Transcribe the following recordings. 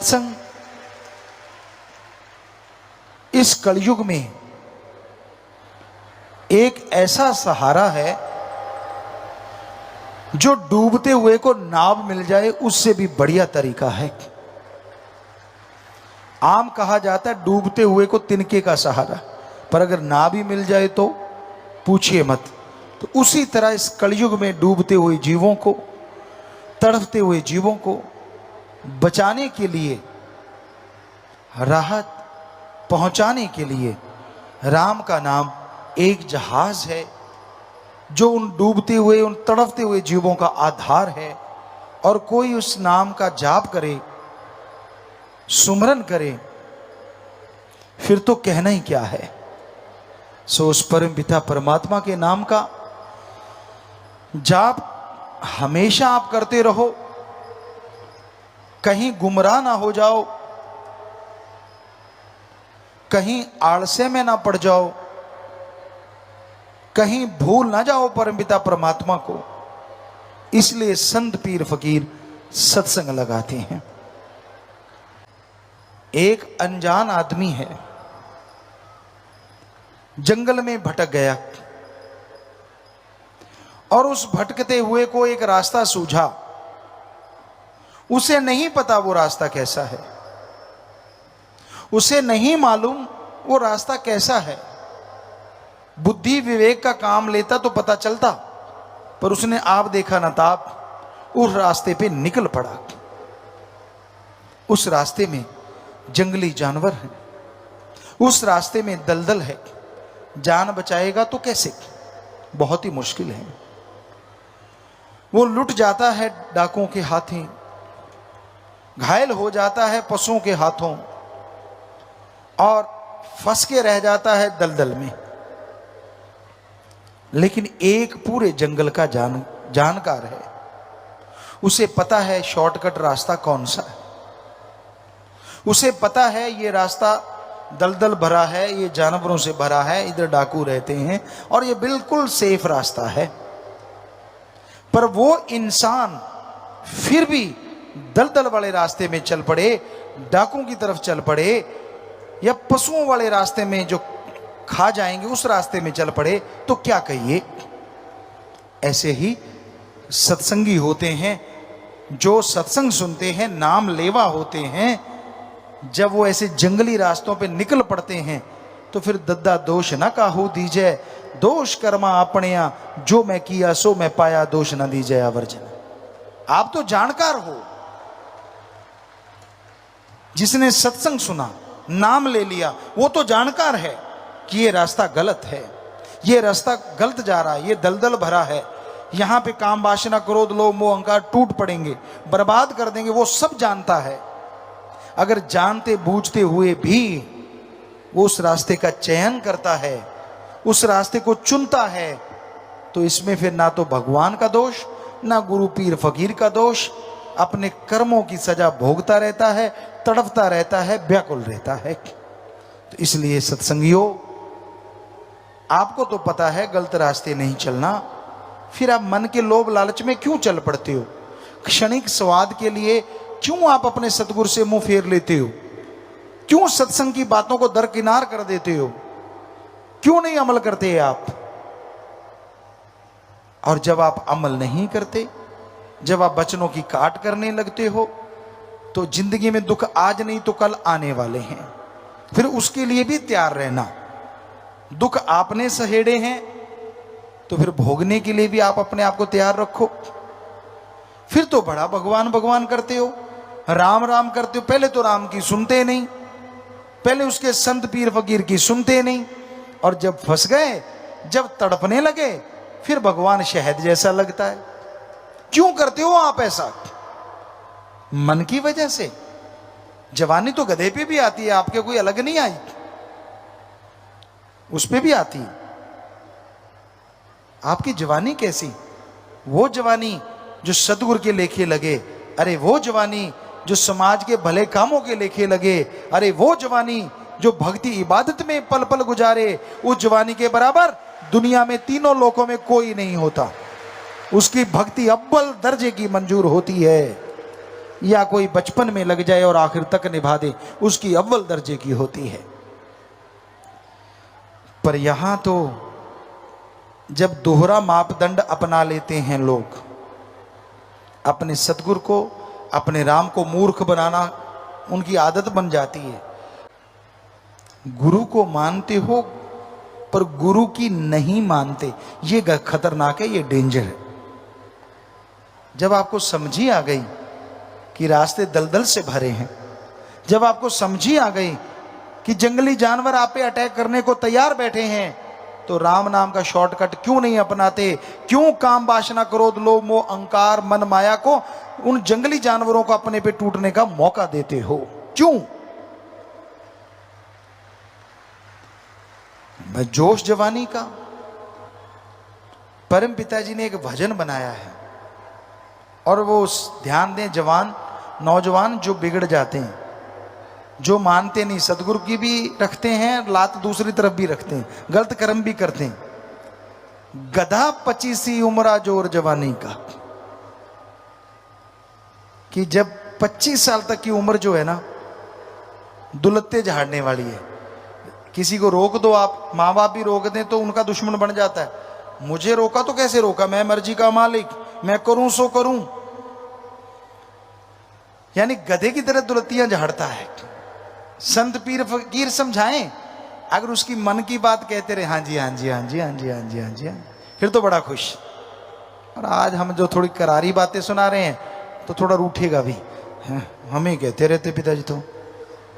सत्संग इस कलयुग में एक ऐसा सहारा है जो डूबते हुए को नाव मिल जाए उससे भी बढ़िया तरीका है। आम कहा जाता है डूबते हुए को तिनके का सहारा, पर अगर नाव ही मिल जाए तो पूछिए मत। तो उसी तरह इस कलयुग में डूबते हुए जीवों को, तड़पते हुए जीवों को बचाने के लिए, राहत पहुंचाने के लिए राम का नाम एक जहाज है जो उन डूबते हुए, उन तड़पते हुए जीवों का आधार है। और कोई उस नाम का जाप करे, सुमरन करे, फिर तो कहना ही क्या है। सो उस परम पिता परमात्मा के नाम का जाप हमेशा आप करते रहो, कहीं गुमराह ना हो जाओ, कहीं आलस्य में ना पड़ जाओ, कहीं भूल ना जाओ परमपिता परमात्मा को। इसलिए संत पीर फकीर सत्संग लगाते हैं। एक अनजान आदमी है, जंगल में भटक गया और उस भटकते हुए को एक रास्ता सूझा। उसे नहीं पता वो रास्ता कैसा है, उसे नहीं मालूम वो रास्ता कैसा है। बुद्धि विवेक का काम लेता तो पता चलता, पर उसने आप देखा ना ताप उस रास्ते पे निकल पड़ा। उस रास्ते में जंगली जानवर हैं, उस रास्ते में दलदल है, जान बचाएगा तो कैसे, बहुत ही मुश्किल है। वो लुट जाता है डाकुओं के हाथों, घायल हो जाता है पशुओं के हाथों और फंस के रह जाता है दलदल में। लेकिन एक पूरे जंगल का जानकार है, उसे पता है शॉर्टकट रास्ता कौन सा है। उसे पता है ये रास्ता दलदल भरा है, ये जानवरों से भरा है, इधर डाकू रहते हैं और ये बिल्कुल सेफ रास्ता है। पर वो इंसान फिर भी दलदल वाले रास्ते में चल पड़े, डाकुओं की तरफ चल पड़े, या पशुओं वाले रास्ते में जो खा जाएंगे उस रास्ते में चल पड़े, तो क्या कहिए। ऐसे ही सत्संगी होते हैं, जो सत्संग सुनते हैं, नाम लेवा होते हैं। जब वो ऐसे जंगली रास्तों पे निकल पड़ते हैं तो फिर दद्दा दोष ना काहू दीजै, दोष कर्मा अपनिया, जो मैं किया सो मैं पाया, दोष न दीजै आवर्जन। आप तो जानकार हो, जिसने सत्संग सुना, नाम ले लिया, वो तो जानकार है कि ये रास्ता गलत है, ये रास्ता गलत जा रहा है, ये दलदल भरा है, यहां पे काम वासना क्रोध लोभ मोह अहंकार टूट पड़ेंगे, बर्बाद कर देंगे। वो सब जानता है। अगर जानते बूझते हुए भी वो उस रास्ते का चयन करता है, उस रास्ते को चुनता है, तो इसमें फिर ना तो भगवान का दोष, ना गुरु पीर फकीर का दोष, अपने कर्मों की सजा भोगता रहता है, तड़पता रहता है, व्याकुल रहता है। तो इसलिए सत्संगियों, आपको तो पता है गलत रास्ते नहीं चलना, फिर आप मन के लोभ लालच में क्यों चल पड़ते हो? क्षणिक स्वाद के लिए क्यों आप अपने सतगुरु से मुंह फेर लेते हो? क्यों सत्संग की बातों को दरकिनार कर देते हो? क्यों नहीं अमल करते आप? और जब आप अमल नहीं करते, जब आप वचनों की काट करने लगते हो, तो जिंदगी में दुख आज नहीं तो कल आने वाले हैं। फिर उसके लिए भी तैयार रहना। दुख आपने सहेड़े हैं तो फिर भोगने के लिए भी आप अपने आप को तैयार रखो। फिर तो बड़ा भगवान भगवान करते हो, राम राम करते हो। पहले तो राम की सुनते नहीं, पहले उसके संत पीर फकीर की सुनते नहीं, और जब फंस गए, जब तड़पने लगे, फिर भगवान शहद जैसा लगता है। क्यों करते हो आप ऐसा? मन की वजह से। जवानी तो गधे पे भी आती है, आपके कोई अलग नहीं आई, उस पे भी आती है। आपकी जवानी कैसी? वो जवानी जो सतगुरु के लेखे लगे, अरे वो जवानी जो समाज के भले कामों के लेखे लगे, अरे वो जवानी जो भक्ति इबादत में पल पल गुजारे, उस जवानी के बराबर दुनिया में तीनों लोकों में कोई नहीं होता। उसकी भक्ति अव्वल दर्जे की मंजूर होती है। या कोई बचपन में लग जाए और आखिर तक निभा दे, उसकी अव्वल दर्जे की होती है। पर यहां तो जब दोहरा मापदंड अपना लेते हैं लोग, अपने सतगुरु को, अपने राम को मूर्ख बनाना उनकी आदत बन जाती है। गुरु को मानते हो पर गुरु की नहीं मानते, ये खतरनाक है, ये डेंजर है। जब आपको समझी आ गई कि रास्ते दलदल से भरे हैं, जब आपको समझी आ गई कि जंगली जानवर आप पे अटैक करने को तैयार बैठे हैं, तो राम नाम का शॉर्टकट क्यों नहीं अपनाते? क्यों काम वासना क्रोध लोभ मोह अहंकार मन माया को, उन जंगली जानवरों को अपने पे टूटने का मौका देते हो? क्यों? जोश जवानी का। परम पिताजी ने एक भजन बनाया है, और वो ध्यान दें, जवान नौजवान जो बिगड़ जाते हैं, जो मानते नहीं, सदगुरु की भी रखते हैं लात, दूसरी तरफ भी रखते हैं, गलत कर्म भी करते हैं। गधा 25 उम्रा जोर जवानी का, कि जब 25 साल तक की उम्र जो है ना, दुलत्ते झाड़ने वाली है। किसी को रोक दो आप, माँ बाप भी रोक दें तो उनका दुश्मन बन जाता है। मुझे रोका तो कैसे रोका, मैं मर्जी का मालिक, मैं करूं सो करूं। यानी गधे की तरह दुलत्तियां झाड़ता है। संत पीर फकीर समझाएं, अगर उसकी मन की बात कहते रहे, हाँ जी हाँ जी हाँ जी हाँ जी हाँ जी हाँ जी, फिर तो बड़ा खुश। और आज हम जो थोड़ी करारी बातें सुना रहे हैं तो थोड़ा रूठेगा भी, हमें कहते रहते पिताजी तो,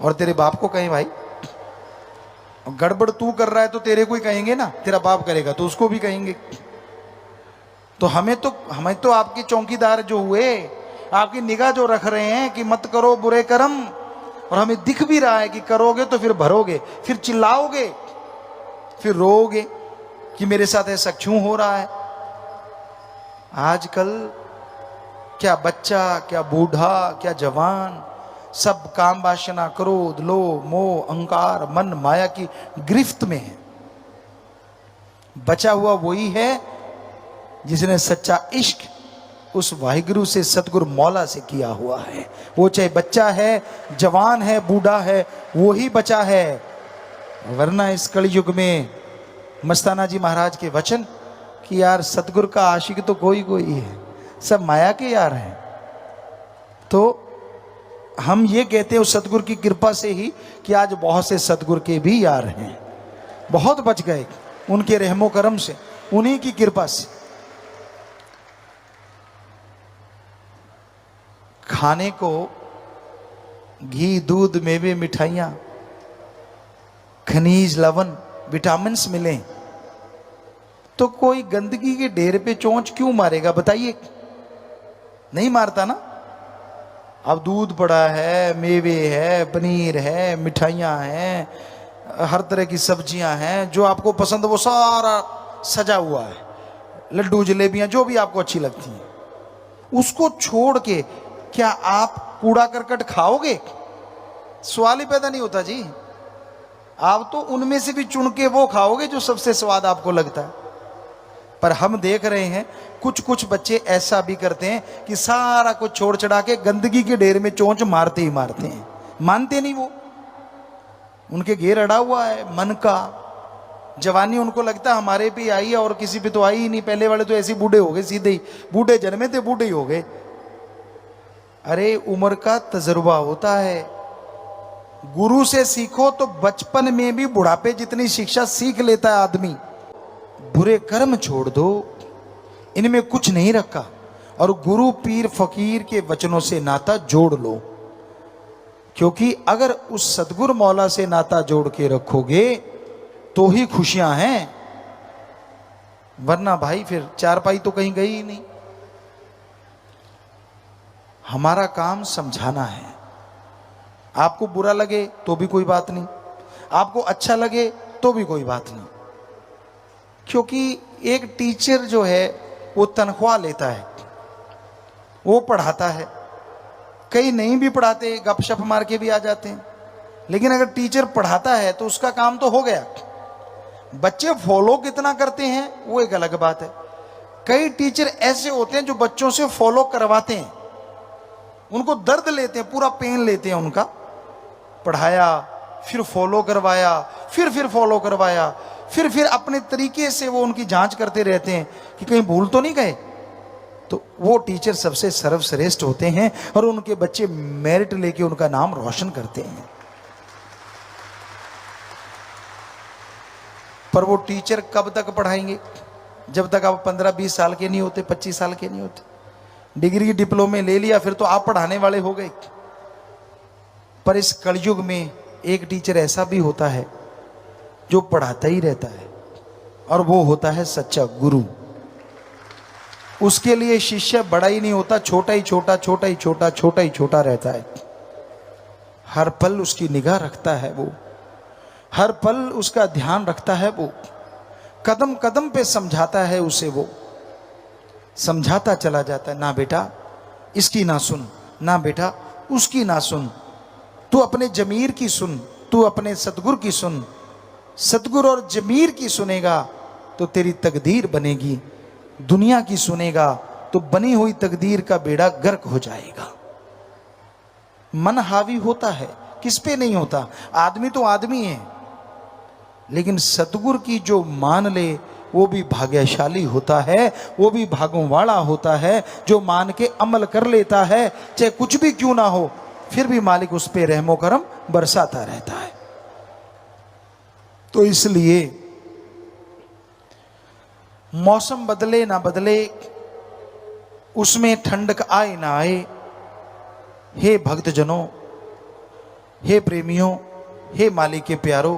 और तेरे बाप को कहें भाई, गड़बड़ तू कर रहा है तो तेरे को ही कहेंगे ना, तेरा बाप करेगा तो उसको भी कहेंगे। तो हमें तो आपके चौकीदार जो हुए, आपकी निगाह जो रख रहे हैं कि मत करो बुरे कर्म, और हमें दिख भी रहा है कि करोगे तो फिर भरोगे, फिर चिल्लाओगे, फिर रोओगे कि मेरे साथ ऐसा क्यों हो रहा है। आजकल क्या बच्चा, क्या बूढ़ा, क्या जवान, सब काम वासना क्रोध लोभ मोह अहंकार मन माया की गिरफ्त में है। बचा हुआ वही है जिसने सच्चा इश्क उस वाहिगुरु से, सतगुरु मौला से किया हुआ है। वो चाहे बच्चा है, जवान है, बूढ़ा है, वो ही बचा है। वरना इस कलयुग में मस्ताना जी महाराज के वचन कि यार सतगुरु का आशिक तो कोई कोई है, सब माया के यार हैं। तो हम ये कहते हैं उस सतगुरु की कृपा से ही कि आज बहुत से सतगुरु के भी यार हैं, बहुत बच गए उनके रहमो करम से, उन्हीं की कृपा से। खाने को घी दूध मेवे मिठाइयां खनिज लवण विटामिन्स मिले तो कोई गंदगी के ढेर पे चोंच क्यों मारेगा बताइए? नहीं मारता ना। अब दूध पड़ा है, मेवे है, पनीर है, मिठाइयाँ हैं, हर तरह की सब्जियां हैं, जो आपको पसंद वो सारा सजा हुआ है, लड्डू जलेबियां जो भी आपको अच्छी लगती हैं, उसको छोड़ के क्या आप कूड़ा करकट खाओगे? सवाल ही पैदा नहीं होता जी। आप तो उनमें से भी चुन के वो खाओगे जो सबसे स्वाद आपको लगता है। पर हम देख रहे हैं कुछ कुछ बच्चे ऐसा भी करते हैं कि सारा कुछ छोड़ छड़ा के गंदगी के ढेर में चोंच मारते ही मारते हैं, मानते नहीं। वो उनके घेर अड़ा हुआ है मन का। जवानी उनको लगता है हमारे पे आई है और किसी पे तो आई ही नहीं, पहले वाले तो ऐसे बूढ़े हो गए, सीधे ही बूढ़े जन्मे थे बूढ़े ही हो गए। अरे उम्र का तजुर्बा होता है। गुरु से सीखो तो बचपन में भी बुढ़ापे जितनी शिक्षा सीख लेता है आदमी। बुरे कर्म छोड़ दो, इनमें कुछ नहीं रखा, और गुरु पीर फकीर के वचनों से नाता जोड़ लो। क्योंकि अगर उस सदगुरु मौला से नाता जोड़ के रखोगे तो ही खुशियां हैं, वरना भाई फिर चारपाई तो कहीं गई ही नहीं। हमारा काम समझाना है। आपको बुरा लगे तो भी कोई बात नहीं, आपको अच्छा लगे तो भी कोई बात नहीं। क्योंकि एक टीचर जो है वो तनख्वाह लेता है, वो पढ़ाता है। कई नहीं भी पढ़ाते, गपशप मार के भी आ जाते हैं, लेकिन अगर टीचर पढ़ाता है तो उसका काम तो हो गया। बच्चे फॉलो कितना करते हैं वो एक अलग बात है। कई टीचर ऐसे होते हैं जो बच्चों से फॉलो करवाते हैं, उनको दर्द लेते हैं, पूरा पेन लेते हैं उनका। पढ़ाया, फिर फॉलो करवाया, फिर फॉलो करवाया, फिर अपने तरीके से वो उनकी जांच करते रहते हैं कि कहीं भूल तो नहीं गए। तो वो टीचर सबसे सर्वश्रेष्ठ होते हैं और उनके बच्चे मेरिट लेके उनका नाम रोशन करते हैं। पर वो टीचर कब तक पढ़ाएंगे? जब तक आप 15-20 साल के नहीं होते, 25 साल के नहीं होते। डिग्री डिप्लोमे ले लिया फिर तो आप पढ़ाने वाले हो गए। पर इस कलयुग में एक टीचर ऐसा भी होता है जो पढ़ाता ही रहता है, और वो होता है सच्चा गुरु। उसके लिए शिष्य बड़ा ही नहीं होता, छोटा ही छोटा, छोटा ही छोटा, छोटा ही छोटा रहता है। हर पल उसकी निगाह रखता है वो, हर पल उसका ध्यान रखता है वो, कदम कदम पे समझाता है उसे, वो समझाता चला जाता है। ना बेटा इसकी ना सुन, ना बेटा उसकी ना सुन, तू अपने जमीर की सुन, तू अपने सतगुरु की सुन। सतगुरु और जमीर की सुनेगा तो तेरी तकदीर बनेगी, दुनिया की सुनेगा तो बनी हुई तकदीर का बेड़ा गर्क हो जाएगा। मन हावी होता है, किस पे नहीं होता? आदमी तो आदमी है, लेकिन सतगुरु की जो मान ले वो भी भाग्यशाली होता है, वो भी भागों वाला होता है। जो मान के अमल कर लेता है, चाहे कुछ भी क्यों ना हो, फिर भी मालिक उस पे रहमो करम बरसाता रहता है। तो इसलिए मौसम बदले ना बदले, उसमें ठंडक आए ना आए, हे भक्तजनों, हे प्रेमियों, हे मालिक के प्यारों,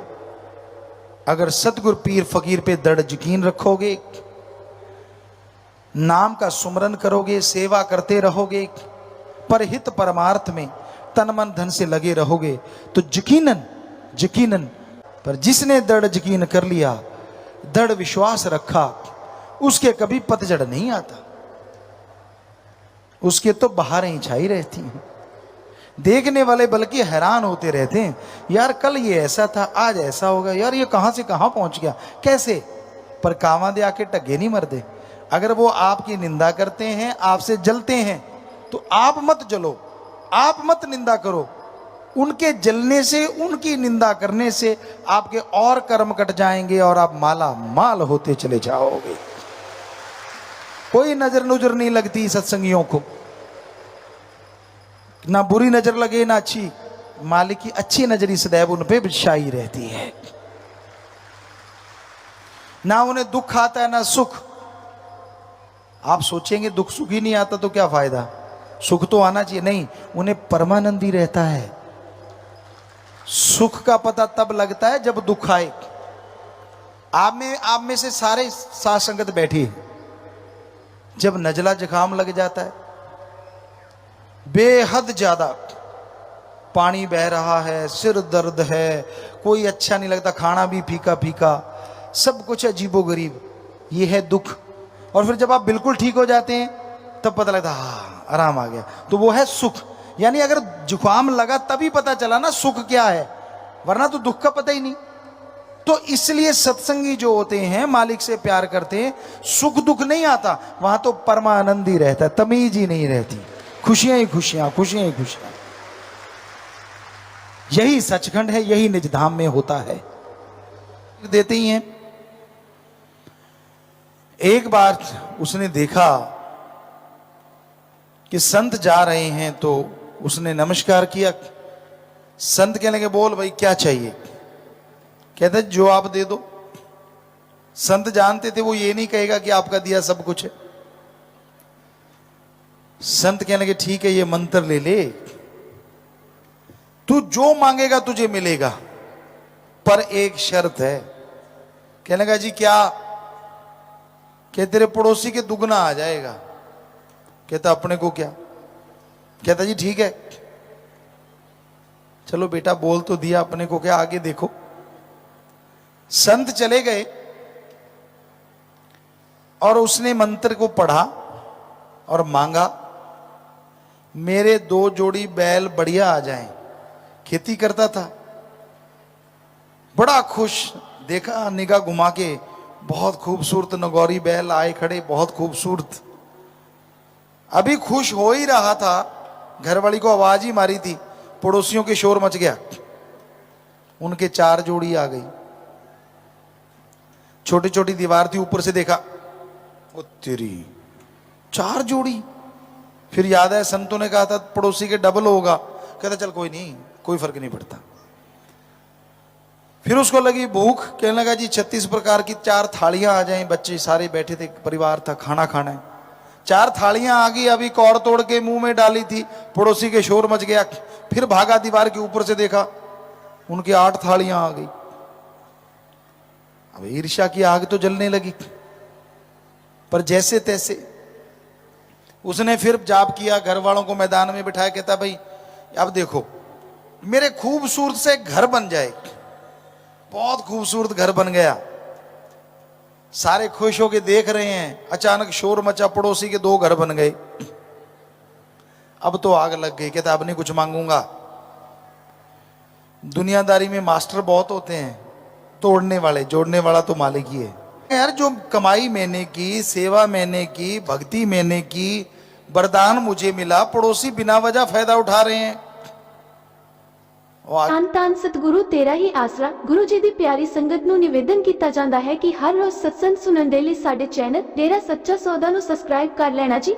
अगर सतगुरु पीर फकीर पे दृढ़ यकीन रखोगे, नाम का सुमरन करोगे, सेवा करते रहोगे, परहित परमार्थ में तन मन धन से लगे रहोगे, तो यकीनन यकीनन, पर जिसने दृढ़ यकीन कर लिया, दृढ़ विश्वास रखा, उसके कभी पतझड़ नहीं आता। उसके तो बहारें ही छाई रहती हैं। देखने वाले बल्कि हैरान होते रहते हैं, यार कल ये ऐसा था, आज ऐसा होगा, यार ये कहां से कहां पहुंच गया, कैसे? पर कावां दे आके टग्गे नहीं मरदे। अगर वो आपकी निंदा करते हैं, आपसे जलते हैं, तो आप मत जलो, आप मत निंदा करो। उनके जलने से, उनकी निंदा करने से आपके और कर्म कट जाएंगे और आप माला माल होते चले जाओगे। कोई नजर नुजर नहीं लगती सत्संगियों को, ना बुरी नजर लगे ना अच्छी। मालिक की अच्छी नजरी सदैव उन पे छाई रहती है। ना उन्हें दुख आता है ना सुख। आप सोचेंगे दुख सुख ही नहीं आता तो क्या फायदा, सुख तो आना चाहिए। नहीं, उन्हें परमानंदी रहता है। सुख का पता तब लगता है जब दुख आए। आप में से सारे साथ संगत बैठी है, जब नजला जुकाम लग जाता है, बेहद ज्यादा पानी बह रहा है, सिर दर्द है, कोई अच्छा नहीं लगता, खाना भी फीका फीका, सब कुछ अजीबोगरीब, ये है दुख। और फिर जब आप बिल्कुल ठीक हो जाते हैं तब पता लगता है हाँ आराम आ गया, तो वो है सुख। यानी अगर जुकाम लगा तभी पता चला ना सुख क्या है, वरना तो दुख का पता ही नहीं। तो इसलिए सत्संगी जो होते हैं, मालिक से प्यार करते हैं, सुख दुख नहीं आता, वहां तो परमानंद ही रहता है, तमीज ही नहीं रहती, खुशियां ही खुशियां, खुशियां ही खुशियां। यही सचखंड है, यही निज धाम में होता है। देते ही हैं। एक बार उसने देखा कि संत जा रहे हैं, तो उसने नमस्कार किया। संत कहने लगे बोल भाई क्या चाहिए? कहते जो आप दे दो। संत जानते थे वो ये नहीं कहेगा कि आपका दिया सब कुछ है। संत कहने लगे ठीक है, ये मंत्र ले ले, तू जो मांगेगा तुझे मिलेगा, पर एक शर्त है। कहने लगा जी क्या? कहते तेरे पड़ोसी के दुगना आ जाएगा। कहता अपने को क्या? कहता जी ठीक है, चलो बेटा बोल तो दिया, अपने को क्या, आगे देखो। संत चले गए और उसने मंत्र को पढ़ा और मांगा, मेरे 2 जोड़ी बैल बढ़िया आ जाएं। खेती करता था, बड़ा खुश, देखा निगाह घुमा के, बहुत खूबसूरत नगौरी बैल आए खड़े, बहुत खूबसूरत। अभी खुश हो ही रहा था घरवाली को आवाज ही मारी थी, पड़ोसियों के शोर मच गया, उनके 4 जोड़ी आ गई। छोटी छोटी दीवार थी, ऊपर से देखा, ओ तेरी 4 जोड़ी। फिर याद है संतों ने कहा था पड़ोसी के डबल होगा, कहता चल कोई नहीं, कोई फर्क नहीं पड़ता। फिर उसको लगी भूख, कहने लगा जी 36 प्रकार की 4 थालियां आ जाएं, बच्चे सारे बैठे थे, परिवार था, खाना खाना है। 4 थालियां आ गई, अभी कौर तोड़ के मुंह में डाली थी, पड़ोसी के शोर मच गया। फिर भागा, दीवार के ऊपर से देखा, उनकी 8 थालियां आ गई। अब ईर्ष्या की आग तो जलने लगी, पर जैसे तैसे उसने फिर जाप किया, घर वालों को मैदान में बिठाया, कहता भाई अब देखो मेरे खूबसूरत से घर बन जाए। बहुत खूबसूरत घर बन गया, सारे खुश होके देख रहे हैं। अचानक शोर मचा, पड़ोसी के 2 घर बन गए। अब तो आग लग गई, कहता अब नहीं कुछ मांगूंगा। दुनियादारी में मास्टर बहुत होते हैं, तोड़ने वाले, जोड़ने वाला तो मालिक ही है। यार जो कमाई मैंने की, सेवा मैंने की, भक्ति मैंने की, वरदान मुझे मिला, पड़ोसी बिना वजह फायदा उठा रहे हैं। ਧੰਨ ਧੰਨ ਸਤਿਗੁਰੂ ਤੇਰਾ ਹੀ ਆਸਰਾ। ਗੁਰੂ ਜੀ ਦੀ ਪਿਆਰੀ ਸੰਗਤ ਨੂੰ ਨਿਵੇਦਨ ਕੀਤਾ ਜਾਂਦਾ ਹੈ ਕਿ ਹਰ ਰੋਜ਼ ਸਤਸੰਗ ਸੁਣਨ ਦੇ ਲਈ ਸਾਡੇ ਚੈਨਲ ਡੇਰਾ ਸੱਚਾ ਸੌਦਾ ਨੂੰ ਸਬਸਕ੍ਰਾਈਬ ਕਰ ਲੈਣਾ ਜੀ।